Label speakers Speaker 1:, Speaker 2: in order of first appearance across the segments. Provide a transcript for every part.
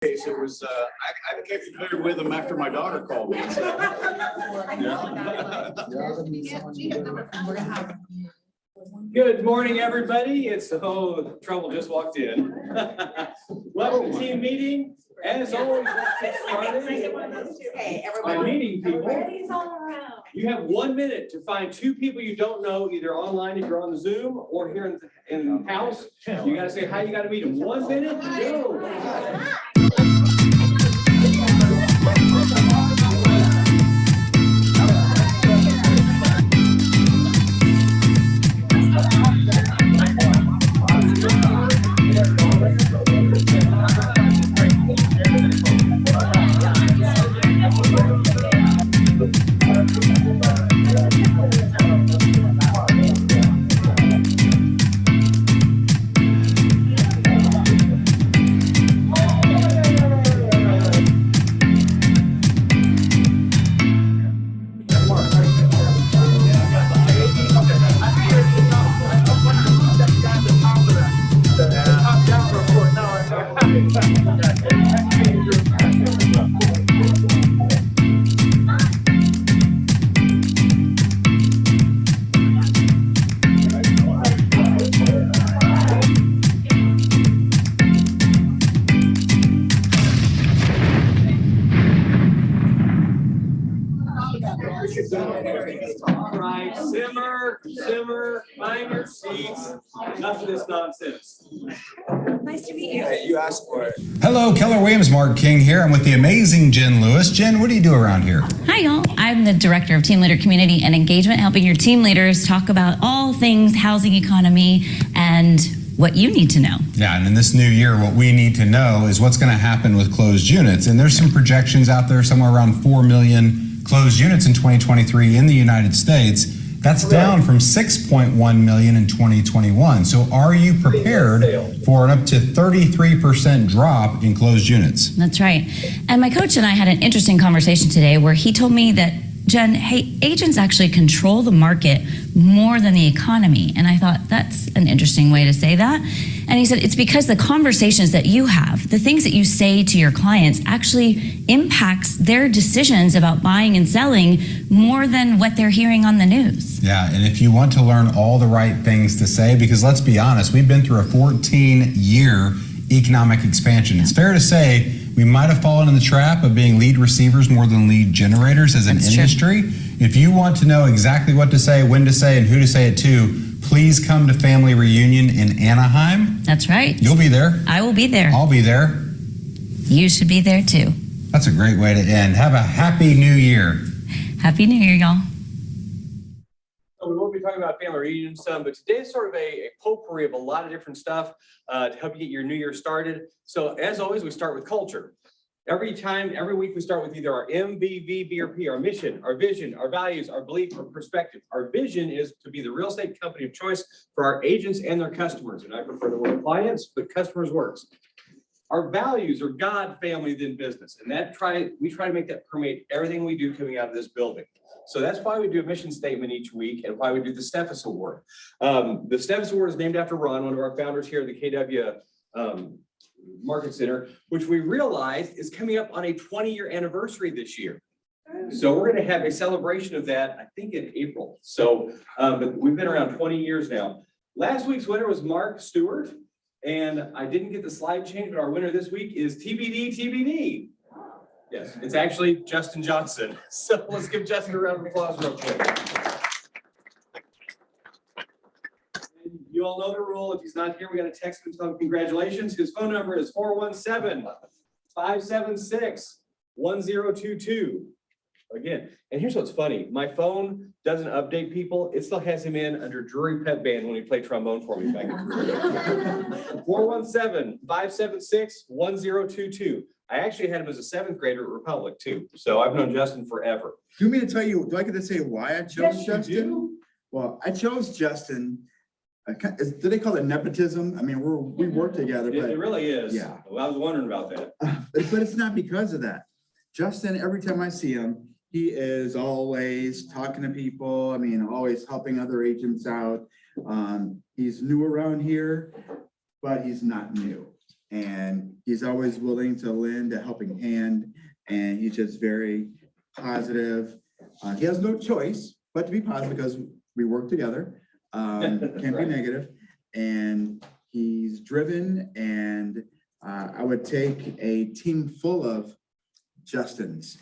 Speaker 1: case, it was, I became familiar with them after my daughter called me.
Speaker 2: Good morning, everybody. It's the whole trouble just walked in. Welcome to team meeting. As always, let's get started by meeting people. You have 1 minute to find two people you don't know, either online if you're on the Zoom or here in the house. You gotta say hi, you gotta meet them. 1 minute, go. All right, simmer, find your seats. Enough of this nonsense.
Speaker 3: Nice to meet you.
Speaker 4: Hey, you asked for it.
Speaker 5: Hello, Keller Williams, Mark King here. I'm with the amazing Jen Lewis. Jen, what do you do around here?
Speaker 3: Hi, y'all. I'm the Director of Team Leader Community and Engagement, helping your team leaders talk about all things housing economy and what you need to know.
Speaker 5: Yeah, and in this new year, what we need to know is what's going to happen with closed units. And there's some projections out there, somewhere around 4 million closed units in 2023 in the United States. That's down from 6.1 million in 2021. So are you prepared for an up to 33% drop in closed units?
Speaker 3: That's right. And my coach and I had an interesting conversation today where he told me that, Jen, hey, agents actually control the market more than the economy. And I thought that's an interesting way to say that. And he said, it's because the conversations that you have, the things that you say to your clients actually impacts their decisions about buying and selling more than what they're hearing on the news.
Speaker 5: Yeah, and if you want to learn all the right things to say, because let's be honest, we've been through a 14-year economic expansion. It's fair to say we might have fallen in the trap of being lead receivers more than lead generators as an industry. If you want to know exactly what to say, when to say, and who to say it to, please come to Family Reunion in Anaheim.
Speaker 3: That's right.
Speaker 5: You'll be there.
Speaker 3: I will be there.
Speaker 5: I'll be there.
Speaker 3: You should be there too.
Speaker 5: That's a great way to end. Have a happy new year.
Speaker 3: Happy New Year, y'all.
Speaker 2: So we won't be talking about family reunion some, but today's sort of a potpourri of a lot of different stuff to help you get your new year started. So as always, we start with culture. Every week, we start with either our MVV, BRP, our mission, our vision, our values, our belief, or perspective. Our vision is to be the real estate company of choice for our agents and their customers. And I prefer the word clients, but customers works. Our values are God, family, then business. And we try to make that permeate everything we do coming out of this building. So that's why we do a mission statement each week and why we do the Steffes Award. The Steffes Award is named after Ron, one of our founders here at the KW Market Center, which we realized is coming up on a 20-year anniversary this year. So we're going to have a celebration of that, I think in April. So but we've been around 20 years now. Last week's winner was Mark Stewart, and I didn't get the slide change, but our winner this week is TBD. Yes, it's actually Justin Johnson. So let's give Justin a round of applause real quick. You all know the rule. If he's not here, we got to text him and tell him congratulations. His phone number is 417-576-1022. Again, and here's what's funny. My phone doesn't update people. It still has him in under Drury Pep Band when he played trombone for me back in 417-576-1022. I actually had him as a 7th grader at Republic too. So I've known Justin forever.
Speaker 4: Do you mean to tell you, do I get to say why I chose
Speaker 2: Yes,
Speaker 4: Justin?
Speaker 2: you do.
Speaker 4: Well, I chose Justin. Do they call it nepotism? I mean, we work together, but
Speaker 2: It really is.
Speaker 4: Yeah.
Speaker 2: Well, I was wondering about that.
Speaker 4: but it's not because of that. Justin, every time I see him, he is always talking to people. I mean, always helping other agents out. He's new around here, but he's not new. And he's always willing to lend a helping hand, and he's just very positive. He has no choice but to be positive because we work together. Can't be
Speaker 2: Right.
Speaker 4: negative. And he's driven, and I would take a team full of Justins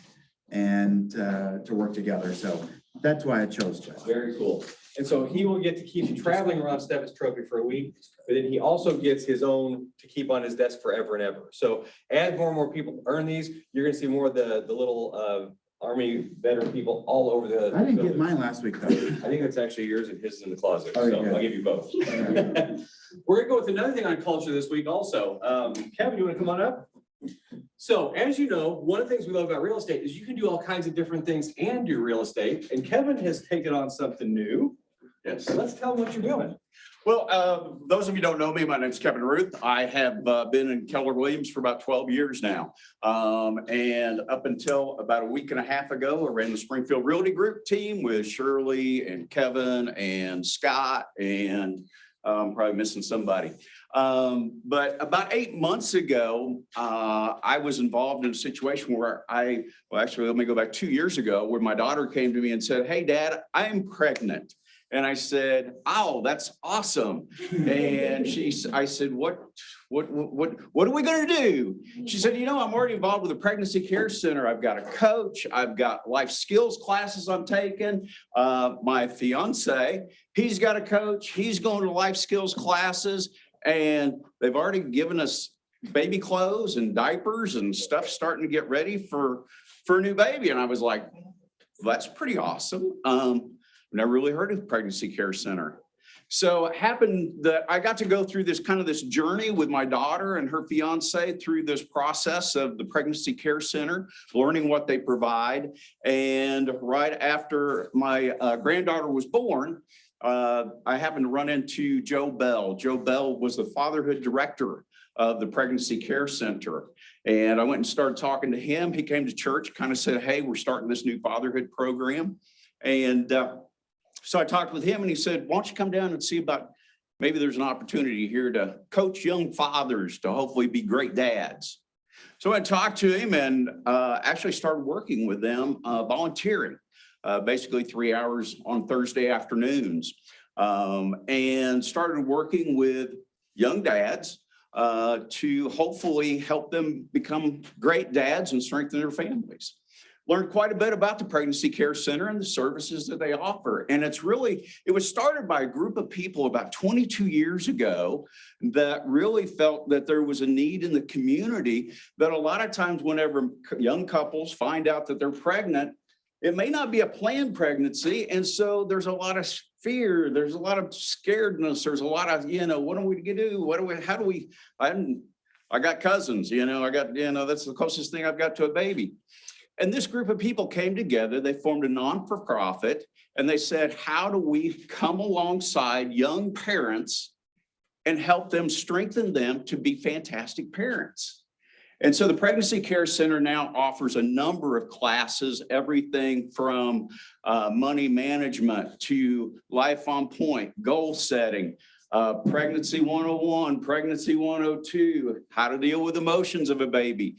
Speaker 4: and to work together. So that's why I chose Justin.
Speaker 2: Very cool. And so he will get to keep traveling around Stebbins Trophy for a week, but then he also gets his own to keep on his desk forever and ever. So as more and more people earn these, you're gonna see more of the little Army veteran people all over the.
Speaker 4: I didn't get mine last week though.
Speaker 2: I think that's actually yours and his is in the closet,
Speaker 4: Oh,
Speaker 2: so
Speaker 4: yeah.
Speaker 2: I'll give you both. We're gonna go with another thing on culture this week also. Kevin, you wanna come on up? So as you know, one of the things we love about real estate is you can do all kinds of different things and do real estate. And Kevin has taken on something new.
Speaker 1: Yes.
Speaker 2: So let's tell him what you're doing.
Speaker 1: Well, those of you who don't know me, my name's Kevin Ruth. I have been in Keller Williams for about 12 years now. And up until about a week and a half ago, I ran the Springfield Realty Group team with Shirley and Kevin and Scott and probably missing somebody. But about 8 months ago, I was involved in a situation where well, actually, let me go back 2 years ago, where my daughter came to me and said, "Hey, Dad, I'm pregnant." And I said, "Oh, that's awesome." And I said, what are we going to do? She said, "You know, I'm already involved with the Pregnancy Care Center. I've got a coach. I've got life skills classes I'm taking. My fiance, he's got a coach. He's going to life skills classes. And they've already given us baby clothes and diapers and stuff starting to get ready for a new baby." And I was like, well, that's pretty awesome. Never really heard of Pregnancy Care Center. So it happened that I got to go through this journey with my daughter and her fiance through this process of the Pregnancy Care Center, learning what they provide. And right after my granddaughter was born, I happened to run into Joe Bell. Joe Bell was the fatherhood director of the Pregnancy Care Center. And I went and started talking to him. He came to church, kind of said, "Hey, we're starting this new fatherhood program." And so I talked with him and he said, "Why don't you come down and see about maybe there's an opportunity here to coach young fathers to hopefully be great dads." So I talked to him and actually started working with them, volunteering, basically 3 hours on Thursday afternoons, and started working with young dads to hopefully help them become great dads and strengthen their families. Learned quite a bit about the Pregnancy Care Center and the services that they offer. And it was started by a group of people about 22 years ago that really felt that there was a need in the community, that a lot of times whenever young couples find out that they're pregnant, it may not be a planned pregnancy. And so there's a lot of fear, there's a lot of scaredness, there's a lot of, what are we gonna do? I got cousins, that's the closest thing I've got to a baby. And this group of people came together, they formed a non-for-profit, and they said, how do we come alongside young parents and help them, strengthen them to be fantastic parents? And so the Pregnancy Care Center now offers a number of classes, everything from money management to life on point, goal setting, Pregnancy 101, Pregnancy 102, how to deal with emotions of a baby,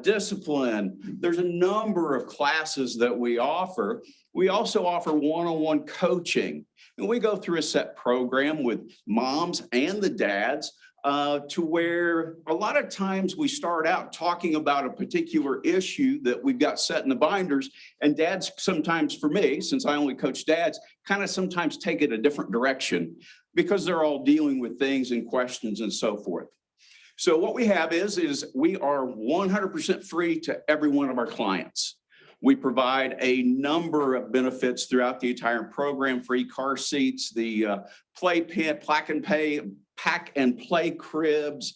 Speaker 1: discipline. There's a number of classes that we offer. We also offer one-on-one coaching, and we go through a set program with moms and the dads to where a lot of times we start out talking about a particular issue that we've got set in the binders, and dads sometimes, for me, since I only coach dads, kind of sometimes take it a different direction because they're all dealing with things and questions and so forth. So what we have is we are 100% free to every one of our clients. We provide a number of benefits throughout the entire program: free car seats, the play pit, pack and play cribs,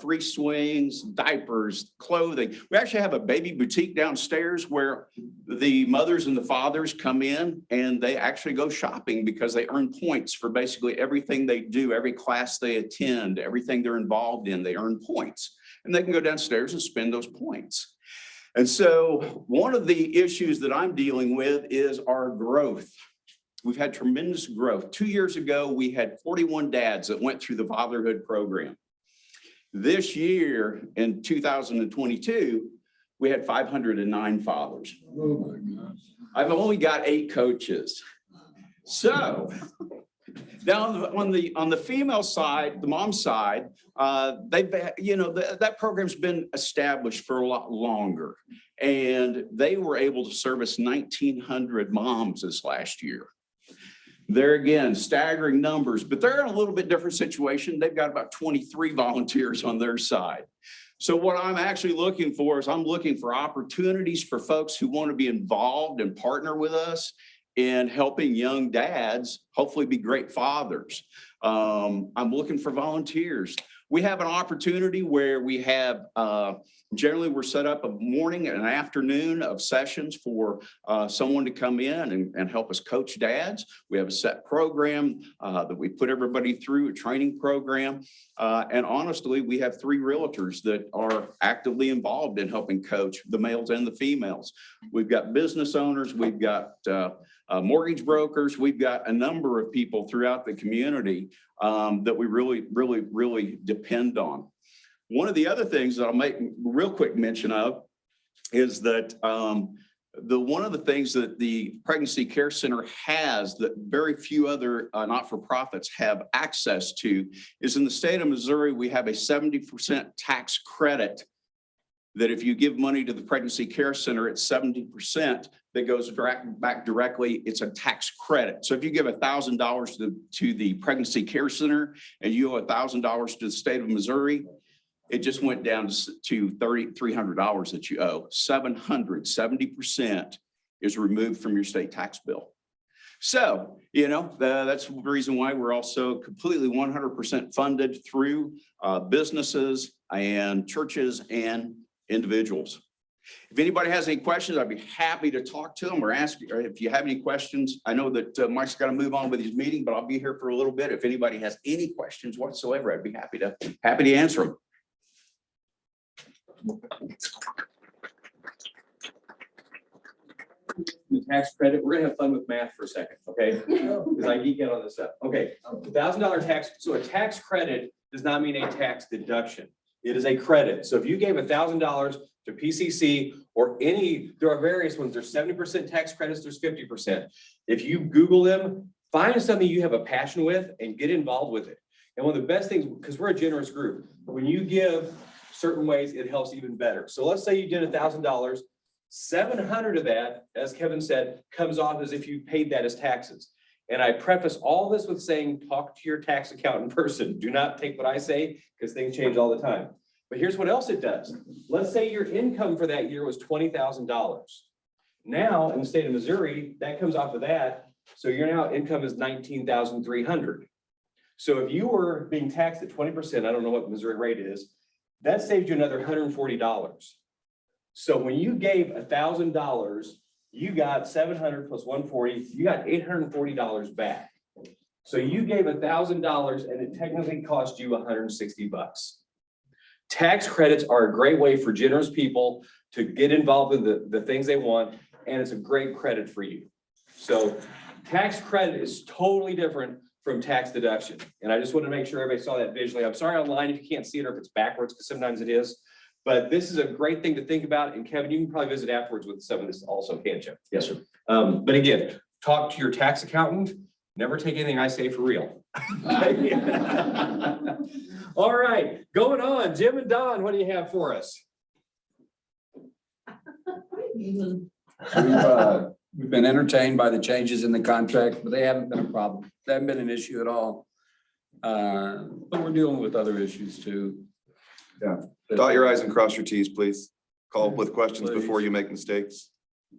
Speaker 1: free swings, diapers, clothing. We actually have a baby boutique downstairs where the mothers and the fathers come in and they actually go shopping because they earn points for basically everything they do, every class they attend, everything they're involved in, they earn points. And they can go downstairs and spend those points. And so one of the issues that I'm dealing with is our growth. We've had tremendous growth. 2 years ago, we had 41 dads that went through the fatherhood program. This year, in 2022, we had 509 fathers.
Speaker 6: Oh, my gosh.
Speaker 1: I've only got 8 coaches. So now on the female side, the mom side, they've, that program's been established for a lot longer. And they were able to service 1,900 moms this last year. There again, staggering numbers, but they're in a little bit different situation. They've got about 23 volunteers on their side. So what I'm actually looking for is I'm looking for opportunities for folks who want to be involved and partner with us in helping young dads hopefully be great fathers. I'm looking for volunteers. We have an opportunity where we have, generally we're set up a morning and an afternoon of sessions for someone to come in and help us coach dads. We have a set program that we put everybody through, a training program. And honestly, we have 3 realtors that are actively involved in helping coach the males and the females. We've got business owners, we've got mortgage brokers, we've got a number of people throughout the community that we really depend on. One of the other things that I'll make real quick mention of is that one of the things that the Pregnancy Care Center has that very few other not-for-profits have access to is in the state of Missouri, we have a 70% tax credit that if you give money to the Pregnancy Care Center, it's 70% that goes back directly. It's a tax credit. So if you give $1,000 to the Pregnancy Care Center and you owe $1,000 to the state of Missouri, it just went down to $300 that you owe. 70% is removed from your state tax bill. So, that's the reason why we're also completely 100% funded through businesses and churches and individuals. If anybody has any questions, I'd be happy to talk to them or ask, or if you have any questions. I know that Mike's got to move on with his meeting, but I'll be here for a little bit. If anybody has any questions whatsoever, I'd be happy to answer them.
Speaker 2: The tax credit, we're gonna have fun with math for a second, okay? Because I geek out on this stuff. Okay, $1,000 tax, so a tax credit does not mean a tax deduction. It is a credit. So if you gave $1,000 to PCC or there are various ones, there's 70% tax credits, there's 50%. If you Google them, find something you have a passion with and get involved with it. And one of the best things, because we're a generous group, when you give certain ways, it helps even better. So let's say you did $1,000, 700 of that, as Kevin said, comes off as if you paid that as taxes. And I preface all this with saying, talk to your tax accountant person. Do not take what I say because things change all the time. But here's what else it does. Let's say your income for that year was $20,000. Now in the state of Missouri, that comes off of that. So your now income is $19,300. So if you were being taxed at 20%, I don't know what the Missouri rate is, that saved you another $140. So when you gave $1,000, you got 700 plus 140, you got $840 back. So you gave $1,000 and it technically cost you $160. Tax credits are a great way for generous people to get involved in the things they want, and it's a great credit for you. So tax credit is totally different from tax deduction. And I just want to make sure everybody saw that visually. I'm sorry online if you can't see it or if it's backwards, because sometimes it is. But this is a great thing to think about. And Kevin, you can probably visit afterwards with some of this also, can't you?
Speaker 1: Yes, sir.
Speaker 2: But again, talk to your tax accountant. Never take anything I say for real. All right, going on. Jim and Don, what do you have for us?
Speaker 6: We've been entertained by the changes in the contract, but they haven't been a problem. They haven't been an issue at all. But we're dealing with other issues too.
Speaker 4: Yeah.
Speaker 7: Dot your i's and cross your t's, please. Call with questions
Speaker 6: Please.
Speaker 7: before you make mistakes.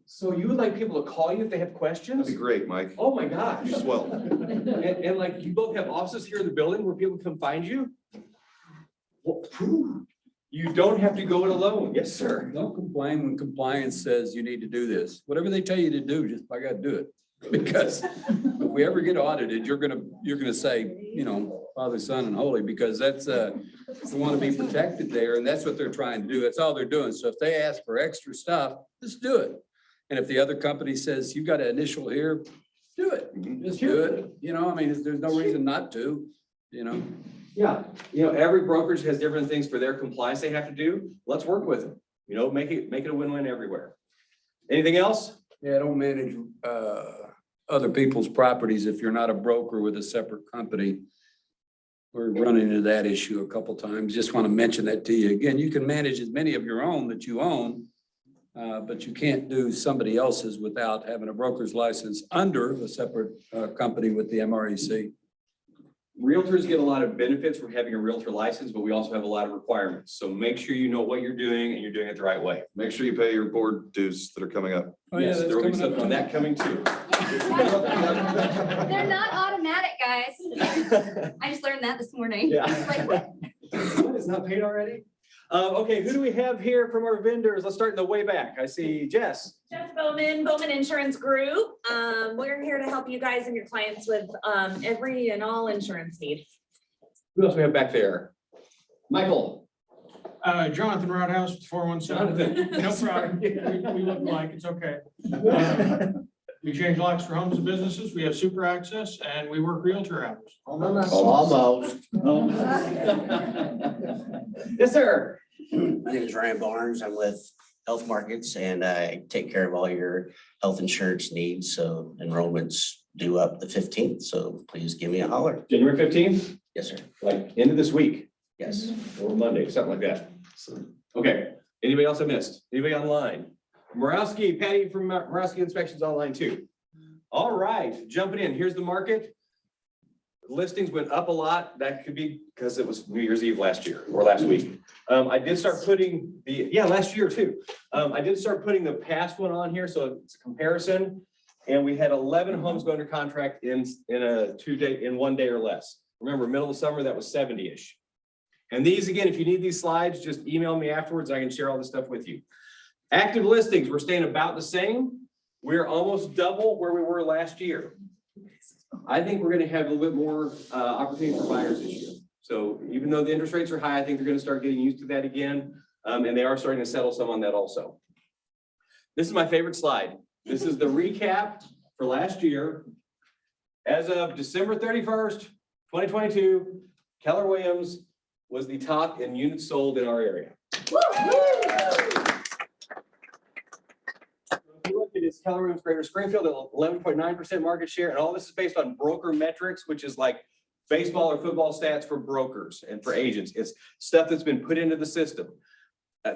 Speaker 2: So you would like people to call you if they have questions?
Speaker 7: That'd be great, Mike.
Speaker 2: Oh, my gosh.
Speaker 7: You swell.
Speaker 2: And like you both have offices here in the building where people come find you? Well, phew. You don't have to go it alone. Yes, sir.
Speaker 6: Don't complain when compliance says you need to do this. Whatever they tell you to do, just I gotta do it. Because if we ever get audited, you're gonna say, Father, Son, and Holy, because that's we want to be protected there, and that's what they're trying to do. That's all they're doing. So if they ask for extra stuff, just do it. And if the other company says you got an initial here, do it. Just do it. There's no reason not to,
Speaker 2: Yeah, every brokerage has different things for their compliance they have to do. Let's work with them. Make it a win-win everywhere. Anything else?
Speaker 6: Yeah, don't manage other people's properties if you're not a broker with a separate company. We're running into that issue a couple times. Just want to mention that to you. Again, you can manage as many of your own that you own, but you can't do somebody else's without having a broker's license under a separate company with the MREC.
Speaker 2: Realtors get a lot of benefits from having a realtor license, but we also have a lot of requirements. So make sure you know what you're doing and you're doing it the right way.
Speaker 7: Make sure you pay your board dues that are coming up.
Speaker 6: Oh, yeah,
Speaker 2: Yes,
Speaker 6: that's
Speaker 2: there will be
Speaker 6: coming up
Speaker 2: something on that coming too.
Speaker 8: They're not automatic, guys. I just learned that this morning.
Speaker 2: Yeah.
Speaker 8: It's like, what?
Speaker 2: What, it's not paid already? Okay, who do we have here from our vendors? Let's start in the way back. I see Jess.
Speaker 9: Jeff Bowman, Bowman Insurance Group. We're here to help you guys and your clients with every and all insurance need.
Speaker 2: Who else we have back there? Michael.
Speaker 10: Jonathan Roundhouse, 417.
Speaker 2: Jonathan.
Speaker 10: No problem. We look alike, it's okay. We change locks for homes and businesses. We have super access and we work realtor hours.
Speaker 1: Almost.
Speaker 2: Yes, sir.
Speaker 11: My name is Ryan Barnes. I'm with Health Markets and I take care of all your health insurance needs. So enrollments due up the 15th. So please give me a holler.
Speaker 2: January 15th,
Speaker 11: Yes, sir.
Speaker 2: like end of this week
Speaker 11: Yes.
Speaker 2: or Monday, something like that. Okay, anybody else I missed? Anybody online? Morawski, Patty from Morawski Inspections online too. All right, jumping in. Here's the market. Listings went up a lot. That could be because it was New Year's Eve last year or last week. I did start putting last year too. I did start putting the past one on here, so it's a comparison. And we had 11 homes go under contract in one day or less. Remember, middle of summer, that was 70-ish. And these, again, if you need these slides, just email me afterwards. I can share all this stuff with you. Active listings, we're staying about the same. We're almost double where we were last year. I think we're gonna have a little bit more opportunity for buyers this year. So even though the interest rates are high, I think they're gonna start getting used to that again. And they are starting to settle some on that also. This is my favorite slide. This is the recap for last year. As of December 31st, 2022, Keller Williams was the top in units sold in our area. If you look at this, Keller Williams Greater Springfield at 11.9% market share, and all this is based on broker metrics, which is like baseball or football stats for brokers and for agents. It's stuff that's been put into the system.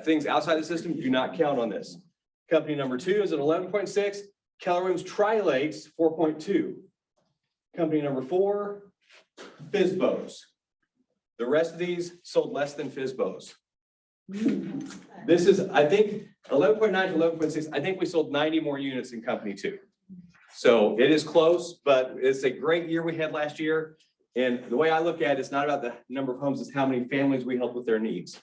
Speaker 2: Things outside the system do not count on this. Company number 2 is at 11.6. Keller Williams Tri-Lakes, 4.2. Company number 4, FSBOs. The rest of these sold less than FSBOs. This is, I think, 11.9 to 11.6. I think we sold 90 more units in company 2. So it is close, but it's a great year we had last year. And the way I look at it, it's not about the number of homes, it's how many families we help with their needs.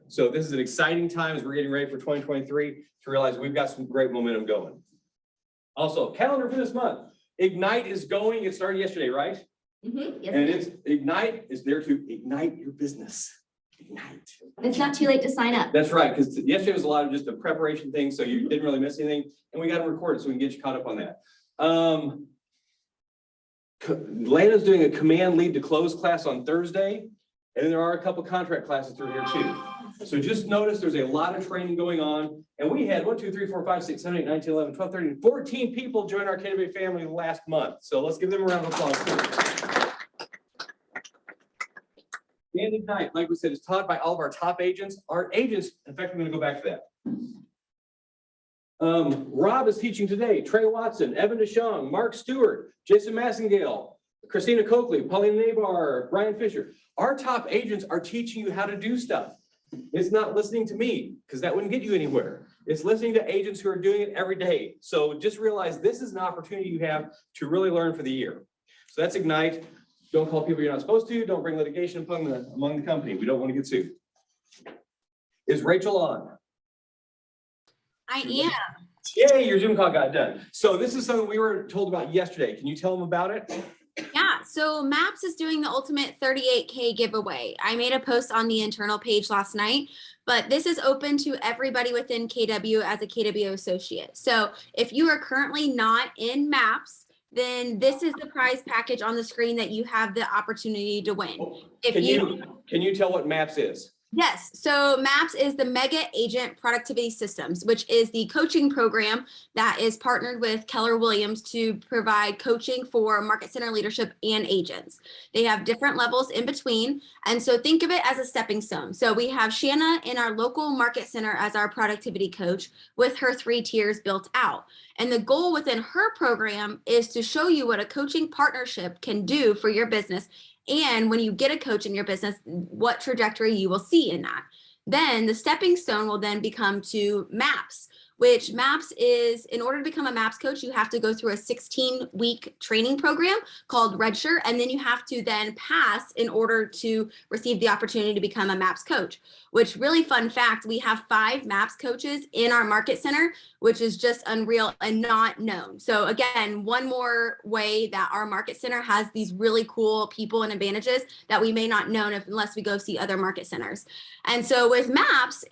Speaker 2: So this is an exciting time as we're getting ready for 2023 to realize we've got some great momentum going. Also, calendar for this month. Ignite is going, it started yesterday, right?
Speaker 8: Yes,
Speaker 2: And it's Ignite is there to ignite your business. Ignite.
Speaker 8: it's not too late to sign up.
Speaker 2: That's right, because yesterday was a lot of just a preparation thing, so you didn't really miss anything, and we got to record it so we can get you caught up on that. Lana's doing a command lead to close class on Thursday, and then there are a couple contract classes through here too. So just notice there's a lot of training going on, and we had 1, 2, 3, 4, 5, 6, 7, 8, 9, 10, 11, 12, 13, 14 people join our KW family last month. So let's give them a round of applause. And Ignite, like we said, is taught by all of our top agents. Our agents, in fact, I'm going to go back to that. Rob is teaching today. Trey Watson, Evan DeShong, Mark Stewart, Jason Massengale, Christina Coakley, Pauline Nabar, Brian Fisher. Our top agents are teaching you how to do stuff. It's not listening to me, because that wouldn't get you anywhere. It's listening to agents who are doing it every day. So just realize this is an opportunity you have to really learn for the year. So that's Ignite. Don't call people you're not supposed to. Don't bring litigation among the company. We don't want to get sued. Is Rachel on?
Speaker 8: I am.
Speaker 2: Yay, your Zoom call got done. So this is something we were told about yesterday. Can you tell them about it?
Speaker 12: Yeah, so MAPS is doing the ultimate 38K giveaway. I made a post on the internal page last night, but this is open to everybody within KW as a KW associate. So if you are currently not in MAPS, then this is the prize package on the screen that you have the opportunity to win. If
Speaker 2: Can you tell what MAPS is?
Speaker 12: Yes, so MAPS is the Mega Agent Productivity Systems, which is the coaching program that is partnered with Keller Williams to provide coaching for market center leadership and agents. They have different levels in between, and so think of it as a stepping stone. So we have Shanna in our local market center as our productivity coach with her 3 tiers built out. And the goal within her program is to show you what a coaching partnership can do for your business. And when you get a coach in your business, what trajectory you will see in that. Then the stepping stone will then become to MAPS, which MAPS is, in order to become a MAPS coach, you have to go through a 16-week training program called Redshirt, and then you have to then pass in order to receive the opportunity to become a MAPS coach. Which, really fun fact, we have 5 MAPS coaches in our market center, which is just unreal and not known. So again, one more way that our market center has these really cool people and advantages that we may not know unless we go see other market centers. And so with MAPS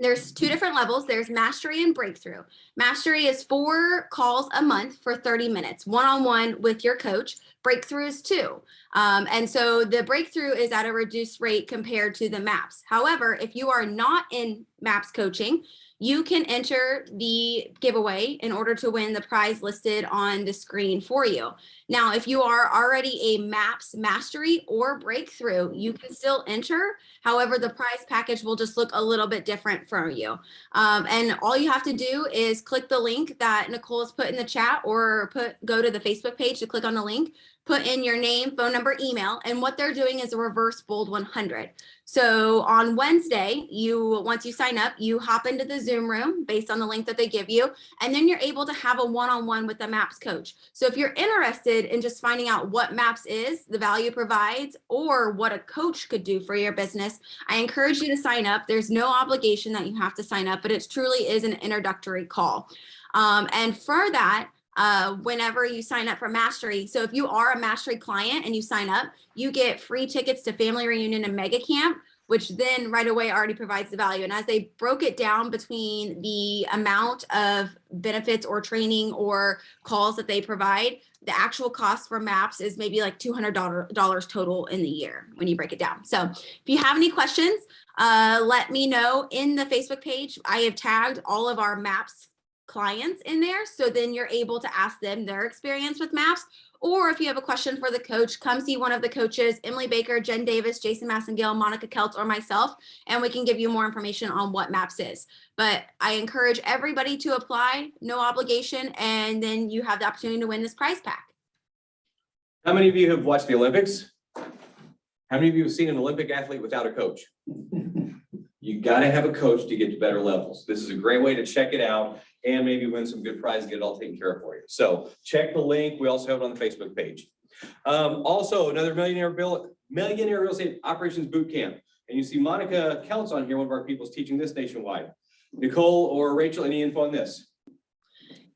Speaker 12: there's 2 different levels. There's Mastery and Breakthrough. Mastery is 4 calls a month for 30 minutes, one-on-one with your coach. Breakthrough is 2. And so the Breakthrough is at a reduced rate compared to the MAPS. However, if you are not in MAPS coaching, you can enter the giveaway in order to win the prize listed on the screen for you. Now, if you are already a MAPS Mastery or Breakthrough, you can still enter. However, the prize package will just look a little bit different for you. And all you have to do is click the link that Nicole has put in the chat, or go to the Facebook page to click on the link, put in your name, phone number, email, and what they're doing is a reverse bold 100. So on Wednesday, once you sign up, you hop into the Zoom room based on the link that they give you, and then you're able to have a one-on-one with a MAPS coach. So if you're interested in just finding out what MAPS is, the value it provides, or what a coach could do for your business, I encourage you to sign up. There's no obligation that you have to sign up, but it truly is an introductory call. And for that, whenever you sign up for Mastery. So if you are a Mastery client and you sign up, you get free tickets to Family Reunion and Mega Camp, which then right away already provides the value. And as they broke it down between the amount of benefits or training or calls that they provide, the actual cost for MAPS is maybe like $200 total in the year when you break it down. So if you have any questions, let me know in the Facebook page. I have tagged all of our MAPS clients in there, so then you're able to ask them their experience with MAPS. Or if you have a question for the coach, come see one of the coaches, Emily Baker, Jen Davis, Jason Massengale, Monica Keltz, or myself, and we can give you more information on what MAPS is. But I encourage everybody to apply, no obligation, and then you have the opportunity to win this prize pack.
Speaker 2: How many of you have watched the Olympics? How many of you have seen an Olympic athlete without a coach? You got to have a coach to get to better levels. This is a great way to check it out and maybe win some good prizes, get it all taken care of for you. So check the link. We also have it on the Facebook page. Also, another millionaire real estate operations boot camp. And you see Monica Keltz on here, one of our people is teaching this nationwide. Nicole or Rachel, any info on this?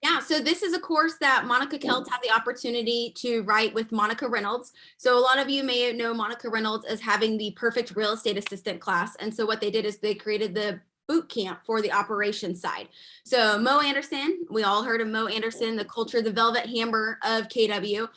Speaker 12: Yeah, so this is a course that Monica Keltz had the opportunity to write with Monica Reynolds. So a lot of you may know Monica Reynolds as having the perfect real estate assistant class. And so what they did is they created the boot camp for the operations side. So Mo Anderson, we all heard of Mo Anderson, the culture, the velvet hammer of KW.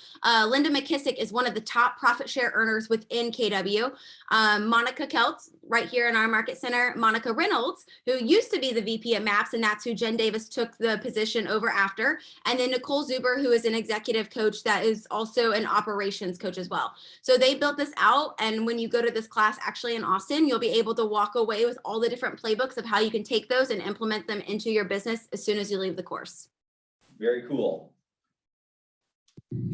Speaker 12: Linda McKissick is one of the top profit share earners within KW. Monica Keltz, right here in our market center, Monica Reynolds, who used to be the VP at MAPS, and that's who Jen Davis took the position over after. And then Nicole Zuber, who is an executive coach that is also an operations coach as well. So they built this out. And when you go to this class actually in Austin, you'll be able to walk away with all the different playbooks of how you can take those and implement them into your business as soon as you leave the course.
Speaker 2: Very cool.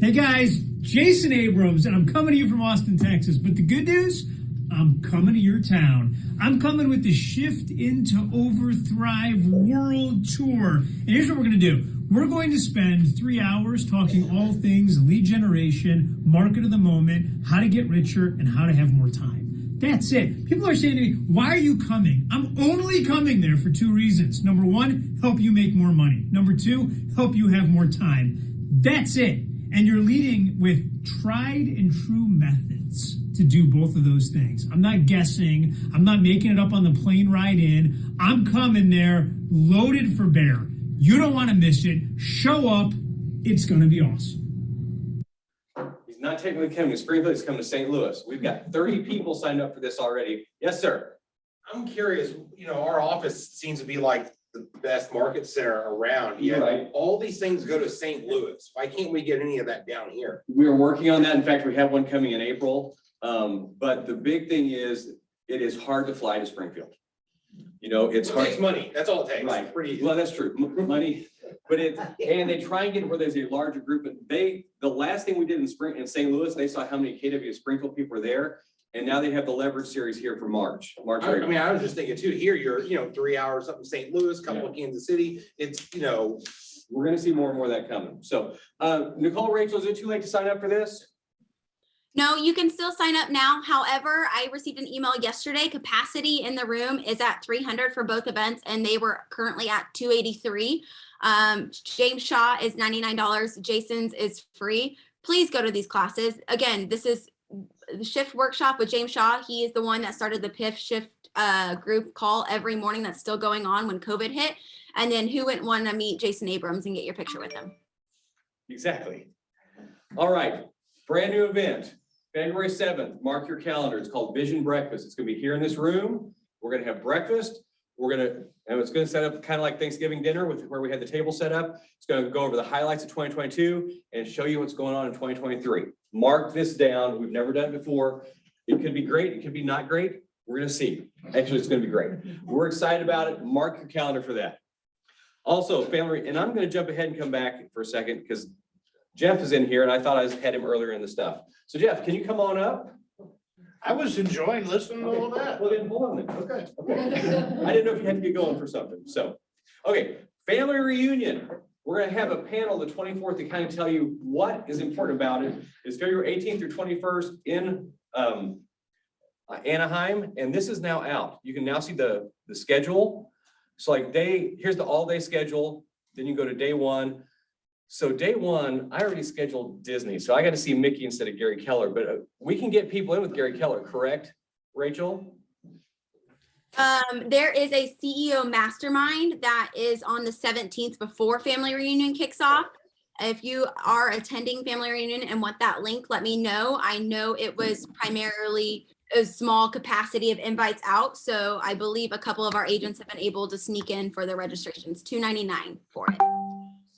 Speaker 10: Hey guys, Jason Abrams, and I'm coming to you from Austin, Texas. But the good news, I'm coming to your town. I'm coming with the Shift into Overthrive World Tour. And here's what we're going to do. We're going to spend 3 hours talking all things lead generation, market of the moment, how to get richer, and how to have more time. That's it. People are saying to me, why are you coming? I'm only coming there for 2 reasons. Number 1, help you make more money. Number 2, help you have more time. That's it. And you're leading with tried and true methods to do both of those things. I'm not guessing. I'm not making it up on the plane ride in. I'm coming there loaded for bear. You don't want to miss it. Show up. It's going to be awesome.
Speaker 2: He's not technically coming to Springfield, he's coming to St. Louis. We've got 30 people signed up for this already. Yes, sir.
Speaker 13: I'm curious, you know, our office seems to be like the best market center around.
Speaker 2: You're
Speaker 13: Yet
Speaker 2: right.
Speaker 13: all these things go to St. Louis. Why can't we get any of that down here?
Speaker 2: We are working on that. In fact, we have one coming in April. But the big thing is, it is hard to fly to Springfield. You know, it's
Speaker 13: It
Speaker 2: hard.
Speaker 13: takes money. That's all it takes.
Speaker 2: Right.
Speaker 13: Pretty easy.
Speaker 2: Well, that's true. Money, but and they try and get where there's a larger group, but the last thing we did in St. Louis, they saw how many KW Springfield people were there. And now they have the leverage series here for March.
Speaker 13: I mean, I was just thinking too, here you're, you know, 3 hours up in St. Louis, couple in Kansas City. It's, you know,
Speaker 2: We're gonna see more and more of that coming. So, Nicole, Rachel, is it too late to sign up for this?
Speaker 12: No, you can still sign up now. However, I received an email yesterday. Capacity in the room is at 300 for both events, and they were currently at 283. James Shaw is $99. Jason's is free. Please go to these classes. Again, this is the shift workshop with James Shaw. He is the one that started the PIF shift group call every morning that's still going on when COVID hit. And then who wouldn't want to meet Jason Abrams and get your picture with him?
Speaker 2: Exactly. All right, brand new event, February 7th, mark your calendar. It's called Vision Breakfast. It's gonna be here in this room. We're gonna have breakfast. And it's gonna set up kind of like Thanksgiving dinner with where we had the table set up. It's gonna go over the highlights of 2022 and show you what's going on in 2023. Mark this down. We've never done it before. It could be great. It could be not great. We're gonna see. Actually, it's gonna be great. We're excited about it. Mark your calendar for that. Also, family, and I'm gonna jump ahead and come back for a second because Jeff is in here and I thought I had him earlier in the stuff. So Jeff, can you come on up?
Speaker 13: I was enjoying listening to all that.
Speaker 2: Well, then hold on then.
Speaker 13: Okay.
Speaker 2: I didn't know if you had to get going for something. So, okay, family reunion. We're gonna have a panel the 24th to kind of tell you what is important about it. It's February 18th through 21st in Anaheim, and this is now out. You can now see the schedule. So like here's the all-day schedule. Then you go to day one. So day one, I already scheduled Disney, so I got to see Mickey instead of Gary Keller, but we can get people in with Gary Keller, correct, Rachel?
Speaker 12: There is a CEO mastermind that is on the 17th before family reunion kicks off. If you are attending family reunion and want that link, let me know. I know it was primarily a small capacity of invites out, so I believe a couple of our agents have been able to sneak in for their registrations, $299 for it.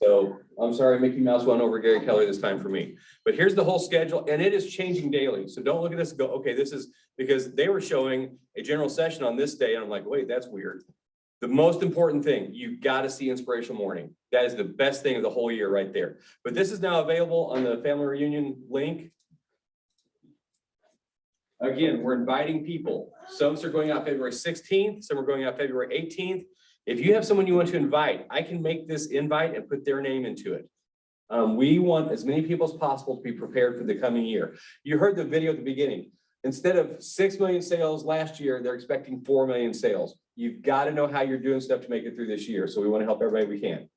Speaker 2: So I'm sorry, Mickey Mouse went over Gary Keller this time for me, but here's the whole schedule and it is changing daily. So don't look at this and go, okay, this is because they were showing a general session on this day. And I'm like, wait, that's weird. The most important thing, you've got to see Inspirational Morning. That is the best thing of the whole year right there. But this is now available on the family reunion link. Again, we're inviting people. Some are going out February 16th, some are going out February 18th. If you have someone you want to invite, I can make this invite and put their name into it. We want as many people as possible to be prepared for the coming year. You heard the video at the beginning. Instead of 6 million sales last year, they're expecting 4 million sales. You've got to know how you're doing stuff to make it through this year. So we want to help everybody we can.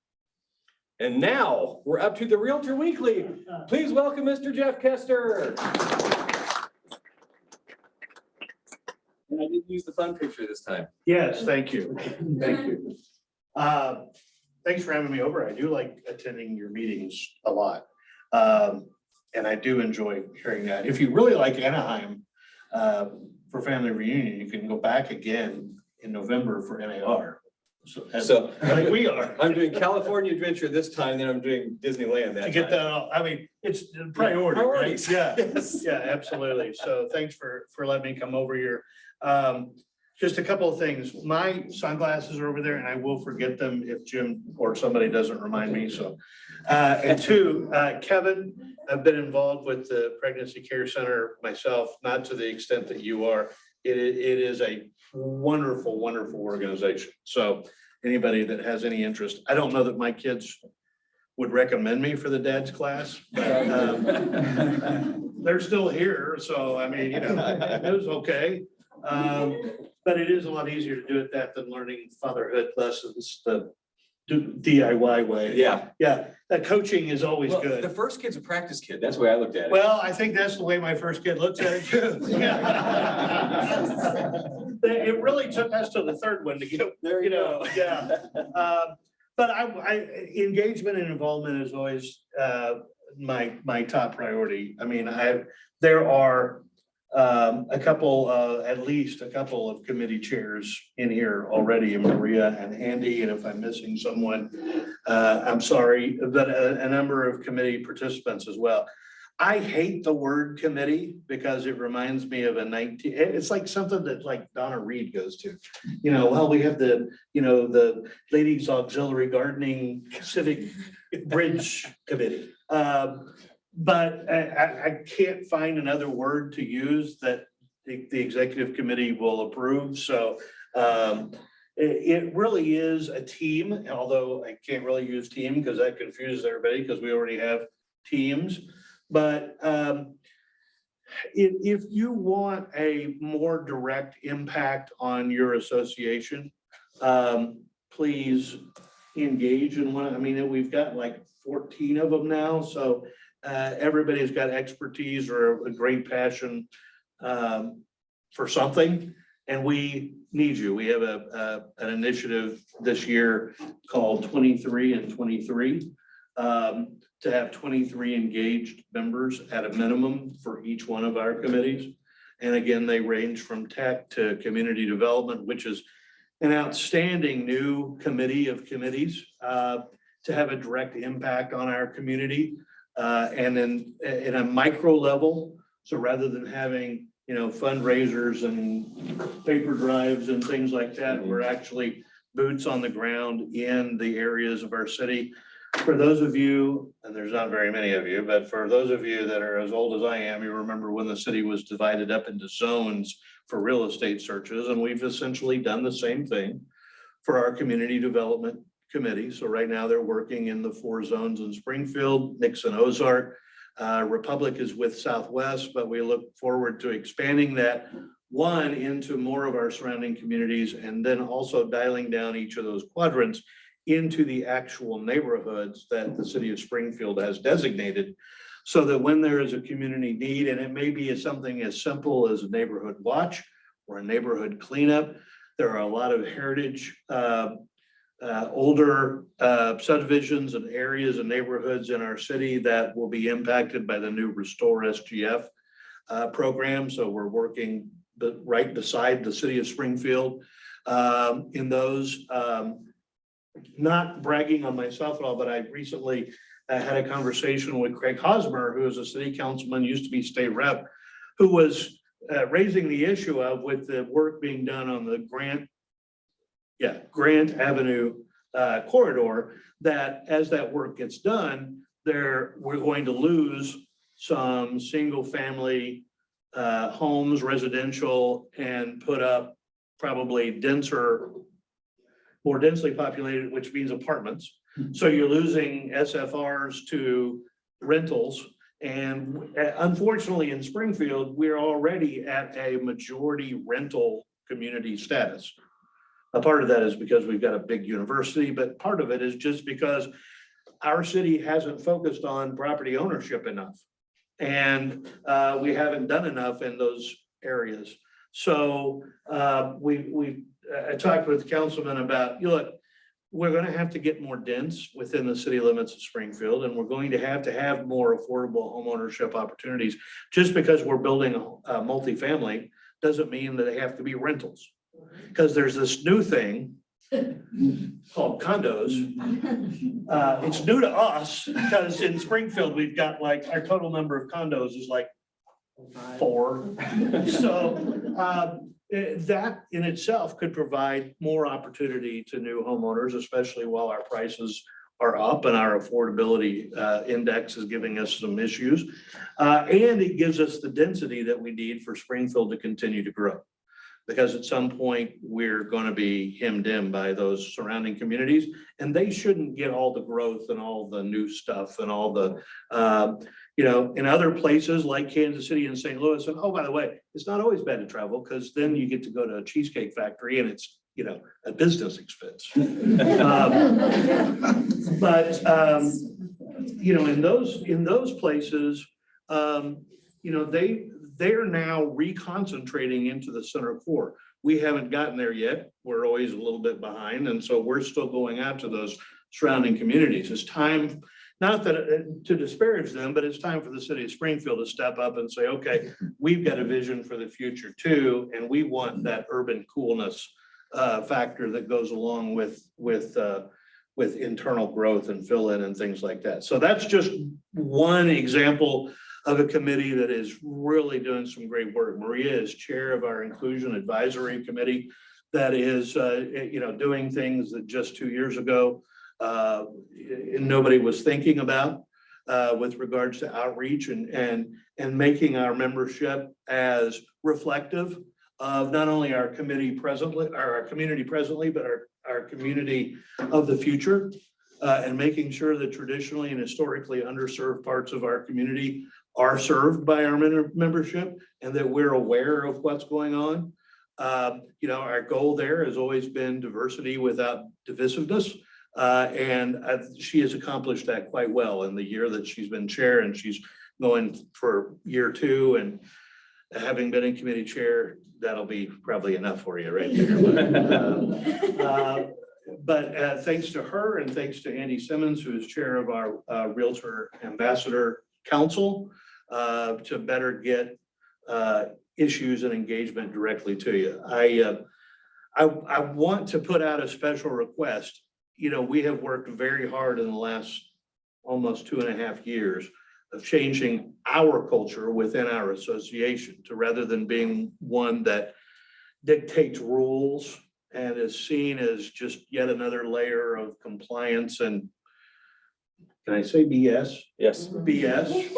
Speaker 2: And now we're up to the Realtor Weekly. Please welcome Mr. Jeff Kester. And I didn't use the fun picture this time.
Speaker 14: Yes, thank you. Thank you. Thanks for having me over. I do like attending your meetings a lot. And I do enjoy hearing that. If you really like Anaheim for family reunion, you can go back again in November for NAR.
Speaker 2: So
Speaker 14: like we are.
Speaker 2: I'm doing California Adventure this time, then I'm doing Disneyland that
Speaker 14: To get
Speaker 2: time.
Speaker 14: that out, I mean, it's priority, right?
Speaker 2: Priorities.
Speaker 14: Yeah,
Speaker 2: Yes.
Speaker 14: yeah, absolutely. So thanks for letting me come over here. Just a couple of things. My sunglasses are over there and I will forget them if Jim or somebody doesn't remind me, so. And two, Kevin, I've been involved with the Pregnancy Care Center myself, not to the extent that you are. It is a wonderful, wonderful organization. So anybody that has any interest, I don't know that my kids would recommend me for the dad's class, but they're still here. So, I mean, you know, it was okay. But it is a lot easier to do it that than learning fatherhood lessons the DIY way.
Speaker 2: Yeah.
Speaker 14: Yeah, that coaching is always
Speaker 2: Well,
Speaker 14: good.
Speaker 2: the first kid's a practice kid. That's the way I looked at it.
Speaker 14: Well, I think that's the way my first kid looks at it too. It really took us to the third one to get,
Speaker 2: There
Speaker 14: you know, yeah. But engagement and involvement is always, my top priority. I mean, there are, a couple, at least a couple of committee chairs in here already, Maria and Andy, and if I'm missing someone, I'm sorry, but a number of committee participants as well. I hate the word committee because it reminds me of it's like something that like Donna Reed goes to. You know, well, we have the Ladies Auxiliary Gardening Civic Bridge Committee. But I can't find another word to use that the executive committee will approve. So it really is a team, although I can't really use team because that confuses everybody because we already have teams. But if you want a more direct impact on your association, please engage in one. I mean, we've got like 14 of them now, so everybody's got expertise or a great passion for something, and we need you. We have an initiative this year called 23 and 23. To have 23 engaged members at a minimum for each one of our committees. And again, they range from tech to community development, which is an outstanding new committee of committees to have a direct impact on our community. And then in a micro level, so rather than having, fundraisers and paper drives and things like that, we're actually boots on the ground in the areas of our city. For those of you, and there's not very many of you, but for those of you that are as old as I am, you remember when the city was divided up into zones for real estate searches, and we've essentially done the same thing for our community development committee. So right now they're working in the 4 zones in Springfield, Nixon, Ozark. Republic is with Southwest, but we look forward to expanding that one into more of our surrounding communities, and then also dialing down each of those quadrants into the actual neighborhoods that the city of Springfield has designated, so that when there is a community need, and it may be something as simple as a neighborhood watch or a neighborhood cleanup, there are a lot of heritage, older subdivisions and areas and neighborhoods in our city that will be impacted by the new Restore SGF program. So we're working right beside the city of Springfield in those. Not bragging on myself at all, but I recently had a conversation with Craig Hosmer, who is a city councilman, used to be state rep, who was raising the issue of, with the work being done on the Grant Avenue corridor, that as that work gets done, we're going to lose some single family homes, residential, and put up probably more densely populated, which means apartments. So you're losing SFRs to rentals. And unfortunately in Springfield, we're already at a majority rental community status. A part of that is because we've got a big university, but part of it is just because our city hasn't focused on property ownership enough. And we haven't done enough in those areas. So I talked with councilman about, look, we're going to have to get more dense within the city limits of Springfield, and we're going to have more affordable homeownership opportunities. Just because we're building a multifamily doesn't mean that they have to be rentals, because there's this new thing called condos. It's new to us because in Springfield, we've got like, our total number of condos is like 4. So that in itself could provide more opportunity to new homeowners, especially while our prices are up and our affordability index is giving us some issues. And it gives us the density that we need for Springfield to continue to grow. Because at some point, we're going to be hemmed in by those surrounding communities, and they shouldn't get all the growth and all the new stuff and all the, in other places like Kansas City and St. Louis. And oh, by the way, it's not always bad to travel, because then you get to go to a Cheesecake Factory and it's, a business expense. In those places, they're now reconcentrating into the center core. We haven't gotten there yet. We're always a little bit behind. And so we're still going after those surrounding communities. It's time, not that to disparage them, but it's time for the city of Springfield to step up and say, okay, we've got a vision for the future too, and we want that urban coolness factor that goes along with internal growth and fill in and things like that. So that's just one example of a committee that is really doing some great work. Maria is chair of our Inclusion Advisory Committee that is, doing things that just 2 years ago nobody was thinking about with regards to outreach and making our membership as reflective of not only our committee presently, or our community presently, but our community of the future, and making sure that traditionally and historically underserved parts of our community are served by our membership and that we're aware of what's going on. Our goal there has always been diversity without divisiveness. She has accomplished that quite well in the year that she's been chair, and she's going for year 2, and having been in committee chair, that'll be probably enough for you right there. But thanks to her and thanks to Andy Simmons, who is chair of our Realtor Ambassador Council, to better get issues and engagement directly to you. I want to put out a special request. We have worked very hard in the last almost 2.5 years of changing our culture within our association to, rather than being one that dictates rules and is seen as just yet another layer of compliance and, can I say BS?
Speaker 2: Yes.
Speaker 14: BS.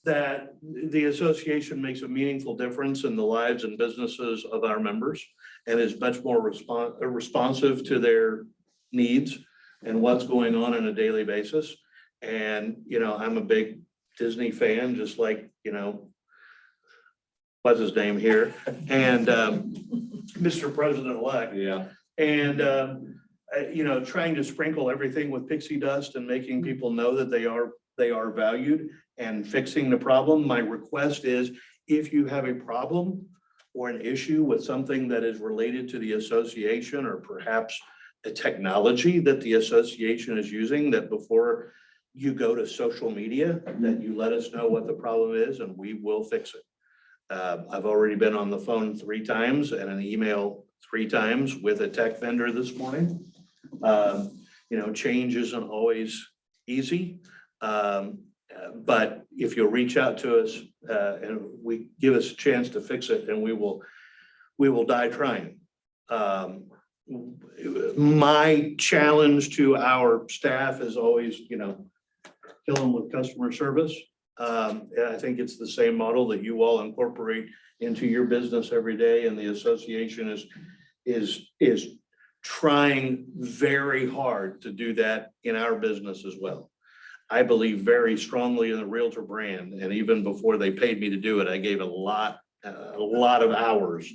Speaker 14: That the association makes a meaningful difference in the lives and businesses of our members and is much more responsive to their needs and what's going on a daily basis. And, I'm a big Disney fan, just like, what's his name here? And Mr. President-elect.
Speaker 2: Yeah.
Speaker 14: And, trying to sprinkle everything with pixie dust and making people know that they are valued and fixing the problem. My request is, if you have a problem or an issue with something that is related to the association, or perhaps a technology that the association is using, that before you go to social media, that you let us know what the problem is and we will fix it. I've already been on the phone 3 times and an email 3 times with a tech vendor this morning. Change isn't always easy. But if you'll reach out to us and we give us a chance to fix it, and we will die trying. My challenge to our staff is always, kill them with customer service. And I think it's the same model that you all incorporate into your business every day, and the association is trying very hard to do that in our business as well. I believe very strongly in the Realtor brand, and even before they paid me to do it, I gave a lot of hours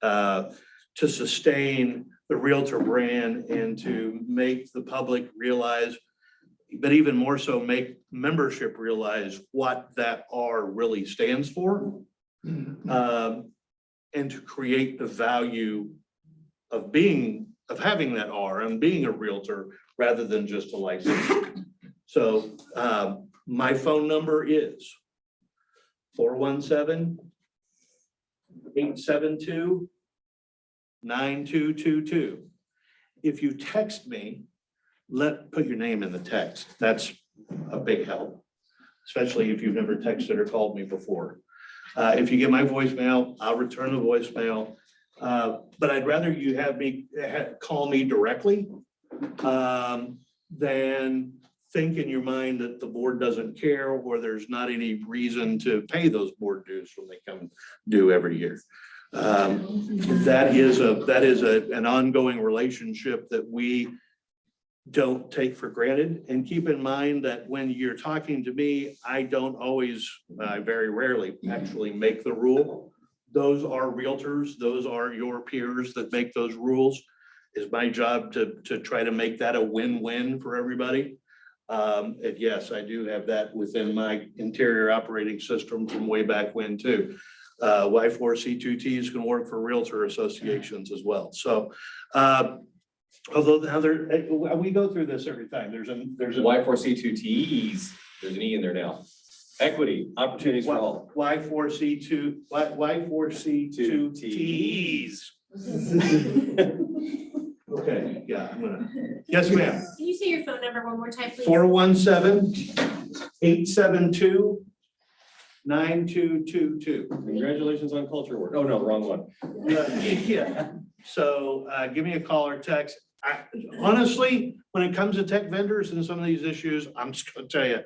Speaker 14: to sustain the Realtor brand and to make the public realize, but even more so make membership realize what that R really stands for, and to create the value of having that R and being a Realtor rather than just a license. So my phone number is 417-872-9222. If you text me, put your name in the text. That's a big help, especially if you've never texted or called me before. If you get my voicemail, I'll return the voicemail. But I'd rather you call me directly than think in your mind that the board doesn't care, or there's not any reason to pay those board dues when they come due every year. That is an ongoing relationship that we don't take for granted. And keep in mind that when you're talking to me, I don't always, very rarely actually make the rule. Those are realtors, those are your peers that make those rules. It's my job to try to make that a win-win for everybody. And yes, I do have that within my interior operating system from way back when too. Y4C2Ts can work for realtor associations as well. So Although now we go through this every time. There's a
Speaker 2: Y4C2Ts, there's an E in there now. Equity, opportunities for all.
Speaker 14: Y4C2Ts. Okay, yeah, I'm gonna, yes, ma'am.
Speaker 8: Can you say your phone number one more time, please?
Speaker 14: 417-872-9222.
Speaker 2: Congratulations on culture work. Oh, no, wrong one.
Speaker 14: Yeah, so give me a call or text. Honestly, when it comes to tech vendors and some of these issues, I'm just gonna tell you,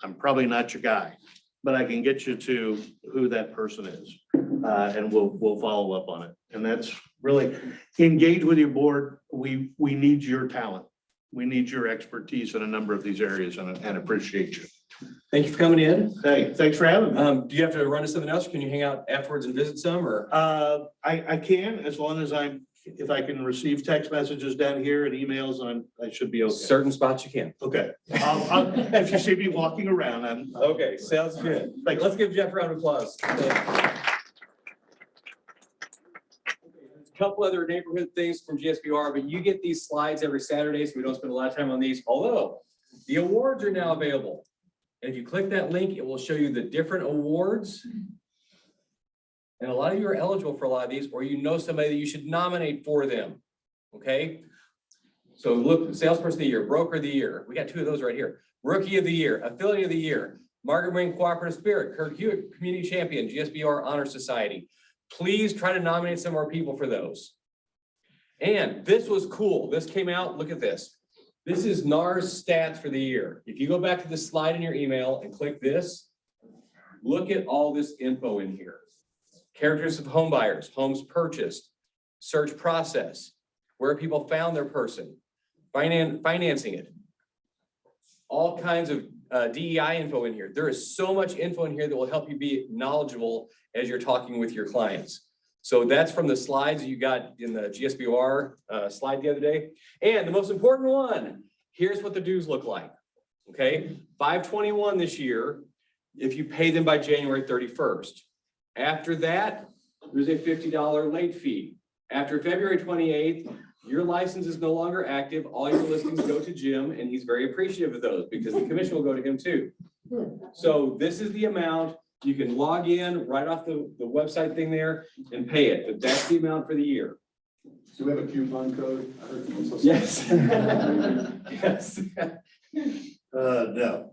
Speaker 14: I'm probably not your guy, but I can get you to who that person is. And we'll follow up on it. And that's really engage with your board. We need your talent. We need your expertise in a number of these areas and appreciate you.
Speaker 2: Thank you for coming in.
Speaker 14: Hey, thanks for having me.
Speaker 2: Do you have to run to something else? Can you hang out afterwards and visit some or?
Speaker 14: I can, as long as if I can receive text messages down here and emails, I should be okay.
Speaker 2: Certain spots you can.
Speaker 14: Okay. If you see me walking around, I'm.
Speaker 2: Okay, sounds good. Let's give Jeff a round of applause. Couple other neighborhood things from GSBR, but you get these slides every Saturday, so we don't spend a lot of time on these, although the awards are now available. And if you click that link, it will show you the different awards. And a lot of you are eligible for a lot of these, or you know somebody that you should nominate for them, okay? So look, salesperson of the year, broker of the year, we got two of those right here. Rookie of the year, affiliate of the year, Margaret Wayne Cooperative Spirit, Kirk Hewitt Community Champion, GSBR Honor Society. Please try to nominate some more people for those. And this was cool. This came out, look at this. This is NAR's stats for the year. If you go back to the slide in your email and click this, look at all this info in here. Characteristics of home buyers, homes purchased, search process, where people found their person, financing it. All kinds of DEI info in here. There is so much info in here that will help you be knowledgeable as you're talking with your clients. So that's from the slides you got in the GSBR slide the other day. And the most important one, here's what the dues look like. Okay, $521 this year if you pay them by January 31st. After that, there's a $50 late fee. After February 28th, your license is no longer active. All your listings go to Jim, and he's very appreciative of those because the commission will go to him too. So this is the amount. You can log in right off the website thing there and pay it, but that's the amount for the year.
Speaker 6: Do we have a coupon code?
Speaker 2: Yes. Yes.
Speaker 14: No.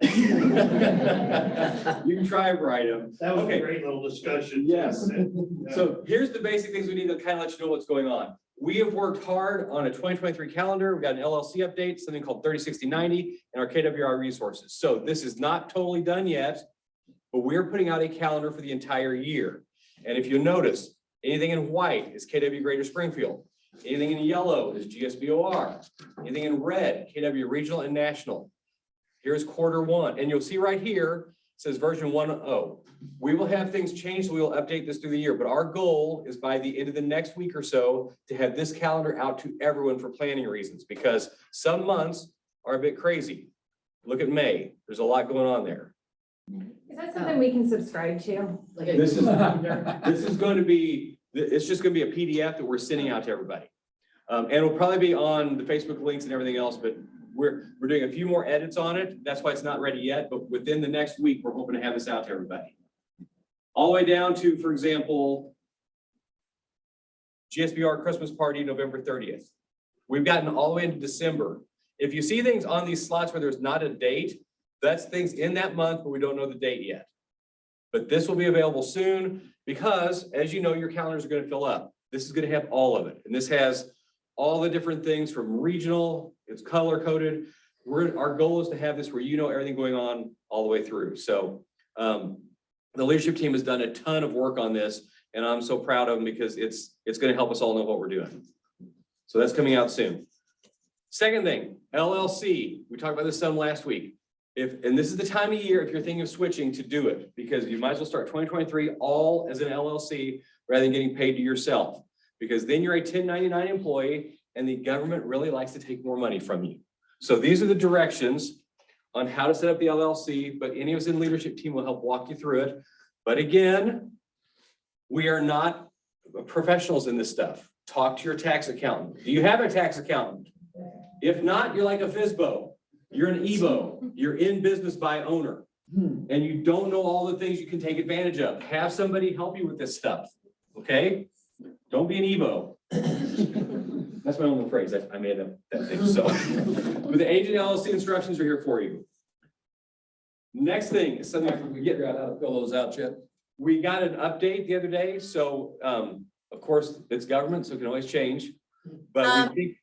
Speaker 2: You can try and write them.
Speaker 14: That was
Speaker 2: Okay.
Speaker 14: a great little discussion.
Speaker 2: Yes. So here's the basic things we need to kind of let you know what's going on. We have worked hard on a 2023 calendar. We've got an LLC update, something called 306090, and our KWR resources. So this is not totally done yet, but we're putting out a calendar for the entire year. And if you notice, anything in white is KW Greater Springfield. Anything in yellow is GSBOR. Anything in red, KW Regional and National. Here's Q1, and you'll see right here, it says version 1.0. We will have things change, so we will update this through the year, but our goal is by the end of the next week or so to have this calendar out to everyone for planning reasons, because some months are a bit crazy. Look at May, there's a lot going on there.
Speaker 9: Is that something we can subscribe to?
Speaker 2: This is going to be, it's just going to be a PDF that we're sending out to everybody. And it'll probably be on the Facebook links and everything else, but we're doing a few more edits on it. That's why it's not ready yet, but within the next week, we're hoping to have this out to everybody. All the way down to, for example, GSBR Christmas party, November 30th. We've gotten all the way into December. If you see things on these slots where there's not a date, that's things in that month, but we don't know the date yet. But this will be available soon because, as you know, your calendars are going to fill up. This is going to have all of it. And this has all the different things from regional, it's color coded. Our goal is to have this where you know everything going on all the way through. So the leadership team has done a ton of work on this, and I'm so proud of them because it's going to help us all know what we're doing. So that's coming out soon. Second thing, LLC. We talked about this some last week. And this is the time of year, if you're thinking of switching, to do it, because you might as well start 2023 all as an LLC rather than getting paid to yourself, because then you're a 1099 employee and the government really likes to take more money from you. So these are the directions on how to set up the LLC, but any of us in the leadership team will help walk you through it. But again, we are not professionals in this stuff. Talk to your tax accountant. Do you have a tax accountant? If not, you're like a FISBO. You're an EBO. You're in business by owner. And you don't know all the things you can take advantage of. Have somebody help you with this stuff, okay? Don't be an EBO. That's my only phrase. I made that thing, so. But the agent LLC instructions are here for you. Next thing is something we get
Speaker 6: Figure out how to fill those out yet?
Speaker 2: we got an update the other day, so, of course, it's government, so it can always change. But we think,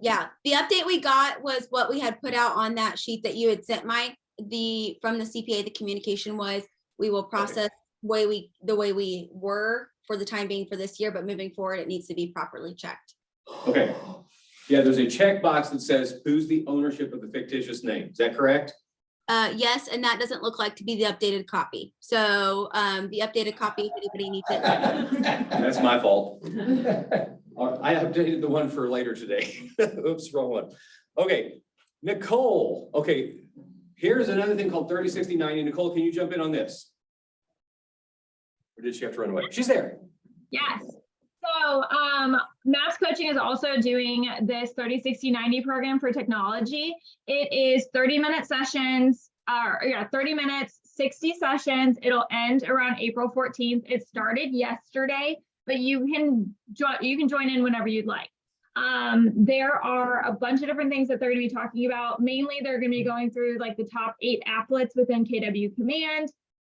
Speaker 12: Yeah, the update we got was what we had put out on that sheet that you had sent, Mike. From the CPA, the communication was, we will process the way we were for the time being for this year, but moving forward, it needs to be properly checked.
Speaker 2: okay. Yeah, there's a checkbox that says, who's the ownership of the fictitious name? Is that correct?
Speaker 12: Yes, and that doesn't look like to be the updated copy. So the updated copy, if anybody needs it.
Speaker 2: That's my fault. I updated the one for later today. Oops, wrong one. Okay, Nicole, okay, here's another thing called 30/60/90. Nicole, can you jump in on this? Or did she have to run away? She's there.
Speaker 15: Yes. So MAPS Coaching is also doing this 30/60/90 program for technology. It is 30-minute sessions, 30 minutes, 60 sessions. It'll end around April 14th. It started yesterday, but you can join in whenever you'd like. There are a bunch of different things that they're going to be talking about. Mainly, they're going to be going through like the top 8 applets within KW Command.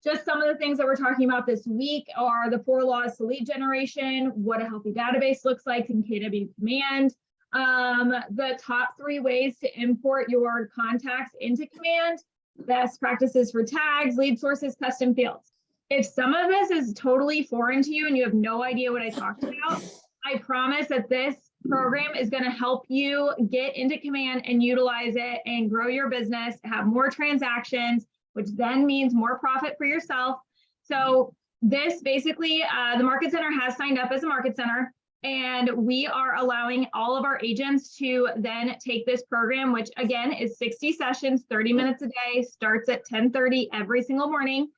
Speaker 15: Just some of the things that we're talking about this week are the 4 laws to lead generation, what a healthy database looks like in KW Command, the top 3 ways to import your contacts into Command, best practices for tags, lead sources, custom fields. If some of this is totally foreign to you and you have no idea what I talked about, I promise that this program is going to help you get into Command and utilize it and grow your business, have more transactions, which then means more profit for yourself. So this basically, the Market Center has signed up as a Market Center, and we are allowing all of our agents to then take this program, which again is 60 sessions, 30 minutes a day, starts at 10:30 every single morning.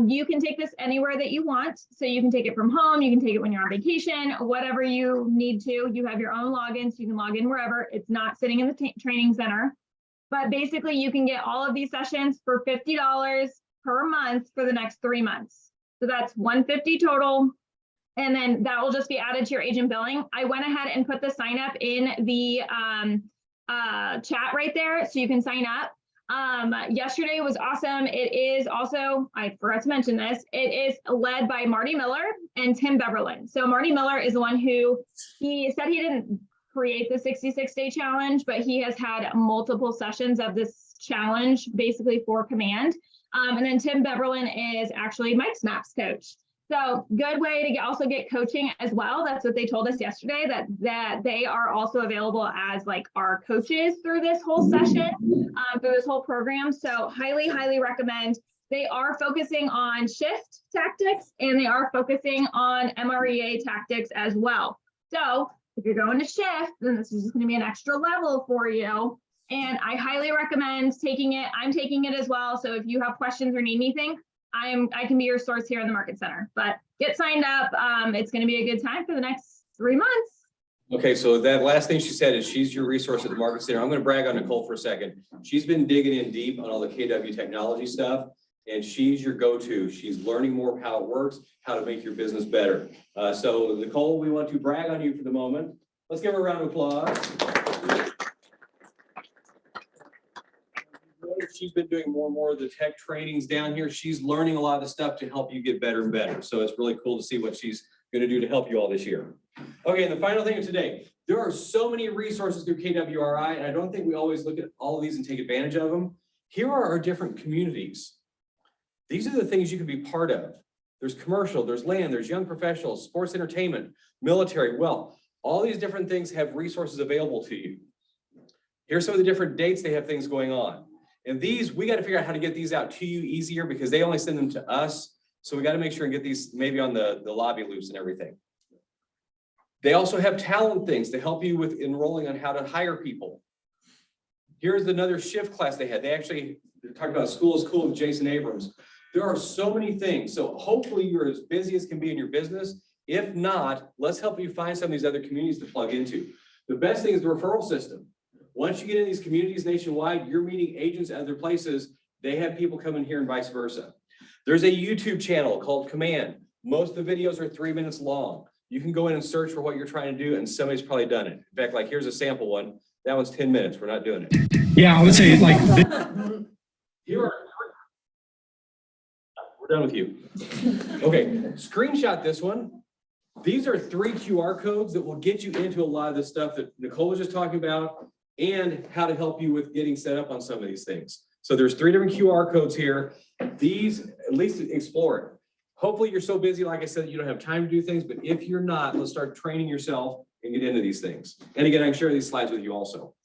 Speaker 15: You can take this anywhere that you want. So you can take it from home, you can take it when you're on vacation, whatever you need to. You have your own login, so you can log in wherever. It's not sitting in the training center. But basically, you can get all of these sessions for $50 per month for the next 3 months. So that's $150 total. And then that will just be added to your agent billing. I went ahead and put the sign up in the chat right there, so you can sign up. Yesterday was awesome. It is also, I forgot to mention this, it is led by Marty Miller and Tim Beverlin. So Marty Miller is the one who, he said he didn't create the 66-day challenge, but he has had multiple sessions of this challenge basically for Command. And then Tim Beverlin is actually Mike's MAPS coach. So good way to also get coaching as well. That's what they told us yesterday, that they are also available as like our coaches through this whole session, through this whole program. So highly, highly recommend. They are focusing on shift tactics and they are focusing on MREA tactics as well. So if you're going to shift, then this is just going to be an extra level for you. And I highly recommend taking it. I'm taking it as well. So if you have questions or need anything, I can be your source here in the Market Center. But get signed up. It's going to be a good time for the next 3 months.
Speaker 2: Okay, so that last thing she said is she's your resource at the Market Center. I'm going to brag on Nicole for a second. She's been digging in deep on all the KW technology stuff, and she's your go-to. She's learning more how it works, how to make your business better. So Nicole, we want to brag on you for the moment. Let's give her a round of applause. She's been doing more and more of the tech trainings down here. She's learning a lot of the stuff to help you get better and better. So it's really cool to see what she's going to do to help you all this year. Okay, and the final thing of today, there are so many resources through KWRI, and I don't think we always look at all of these and take advantage of them. Here are our different communities. These are the things you can be part of. There's commercial, there's land, there's young professionals, sports entertainment, military, well, all these different things have resources available to you. Here's some of the different dates they have things going on. And these, we got to figure out how to get these out to you easier because they only send them to us. So we got to make sure and get these maybe on the lobby loops and everything. They also have talent things to help you with enrolling on how to hire people. Here's another shift class they had. They actually talked about School is Cool with Jason Abrams. There are so many things. So hopefully you're as busy as can be in your business. If not, let's help you find some of these other communities to plug into. The best thing is the referral system. Once you get in these communities nationwide, you're meeting agents at other places. They have people coming here and vice versa. There's a YouTube channel called Command. Most of the videos are 3 minutes long. You can go in and search for what you're trying to do, and somebody's probably done it. In fact, like here's a sample one. That one's 10 minutes. We're not doing it.
Speaker 10: Yeah, I would say like.
Speaker 2: You are. We're done with you. Okay, screenshot this one. These are 3 QR codes that will get you into a lot of the stuff that Nicole was just talking about and how to help you with getting set up on some of these things. So there's 3 different QR codes here. These, at least explore it. Hopefully you're so busy, like I said, you don't have time to do things, but if you're not, let's start training yourself and get into these things. And again, I can share these slides with you also.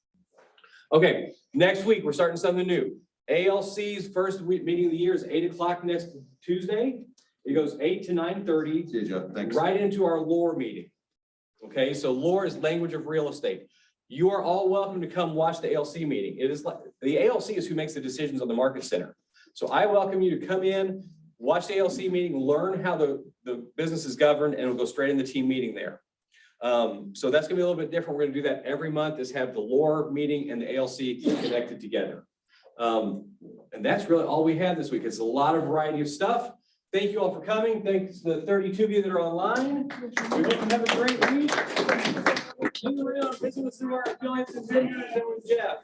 Speaker 2: Okay, next week, we're starting something new. ALC's first meeting of the year is 8 o'clock next Tuesday. It goes 8 to 9:30.
Speaker 7: See you, Jeff. Thanks.
Speaker 2: Right into our LORE meeting. Okay, so LORE is language of real estate. You are all welcome to come watch the ALC meeting. It is like, the ALC is who makes the decisions on the market center. So I welcome you to come in, watch the ALC meeting, learn how the business is governed, and it'll go straight in the team meeting there. So that's gonna be a little bit different. We're gonna do that every month, is have the LORE meeting and the ALC connected together. And that's really all we had this week. It's a lot of variety of stuff. Thank you all for coming. Thanks to the 32 of you that are online. We hope you have a great week. Continue around, visit with some of our affiliates and vendors and with Jeff.